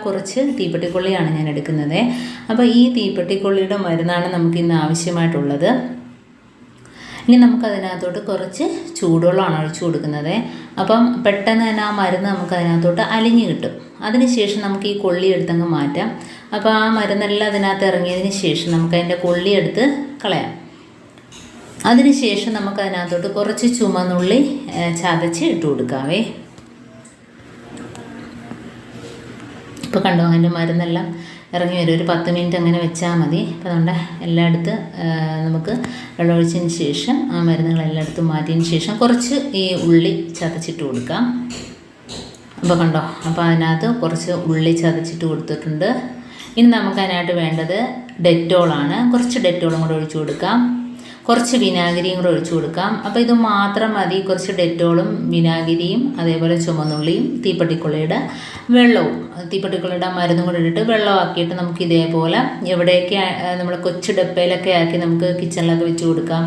കുറച്ച് തീപ്പെട്ടിക്കൊള്ളിയാണ് ഞാൻ എടുക്കുന്നത്. അപ്പോൾ ഈ തീപ്പെട്ടിക്കൊള്ളിയുടെ മരുന്നാണ് നമുക്ക് ഇന്ന് ആവശ്യമായിട്ടുള്ളത്. ഇനി നമുക്കതിനകത്തോട്ട് കുറച്ച് ചൂടുവെള്ളമാണ് ഒഴിച്ചു കൊടുക്കുന്നത്. അപ്പം പെട്ടെന്ന് തന്നെ ആ മരുന്ന് നമുക്കതിനകത്തോട്ട് അലിഞ്ഞ് കിട്ടും. അതിനുശേഷം നമുക്ക് ഈ കൊള്ളി എടുത്തങ്ങ് മാറ്റാം. അപ്പോൾ ആ മരുന്നെല്ലാം അതിനകത്ത് ഇറങ്ങിയതിന് ശേഷം നമുക്കതിൻ്റെ കൊള്ളി എടുത്ത് കളയാം. അതിനുശേഷം നമുക്കതിനകത്തോട്ട് കുറച്ച് ചുമന്നുള്ളി ചതച്ച് ഇട്ട് കൊടുക്കാവേ. ഇപ്പോൾ കണ്ടോ, അതിൻ്റെ മരുന്നെല്ലാം ഇറങ്ങി വരും. ഒരു 10 മിനിറ്റ് അങ്ങനെ വെച്ചാൽ മതി. അപ്പോൾ നമ്മുടെ എല്ലായിടത്തും നമുക്ക് വെള്ളമൊഴിച്ചതിന് ശേഷം ആ മരുന്നുകളെല്ലായിടത്തും മാറ്റിയതിന് ശേഷം കുറച്ച് ഈ ഉള്ളി ചതച്ചിട്ട് കൊടുക്കാം. അപ്പോൾ കണ്ടോ, അപ്പോൾ അതിനകത്ത് കുറച്ച് ഉള്ളി ചതച്ചിട്ട് കൊടുത്തിട്ടുണ്ട്. ഇനി നമുക്കതിനായിട്ട് വേണ്ടത് ഡെറ്റോളാണ്. കുറച്ച് ഡെറ്റോളും കൂടെ ഒഴിച്ചു കൊടുക്കാം. കുറച്ച് വിനാഗിരിയും കൂടെ ഒഴിച്ചു കൊടുക്കാം. അപ്പോൾ ഇത് മാത്രം മതി. കുറച്ച് ഡെറ്റോളും വിനാഗിരിയും അതേപോലെ ചുമന്നുള്ളിയും തീപ്പെട്ടിക്കൊള്ളിയുടെ വെള്ളവും, തീപ്പെട്ടിക്കൊള്ളിയുടെ മരുന്നും കൂടെ ഇട്ടിട്ട് വെള്ളമാക്കിയിട്ട് നമുക്ക് ഇതേപോലെ എവിടെയൊക്കെ നമ്മൾ കൊച്ചു ഡപ്പയിലൊക്കെ ആക്കി നമുക്ക് കിച്ചണിലൊക്കെ വെച്ച് കൊടുക്കാം.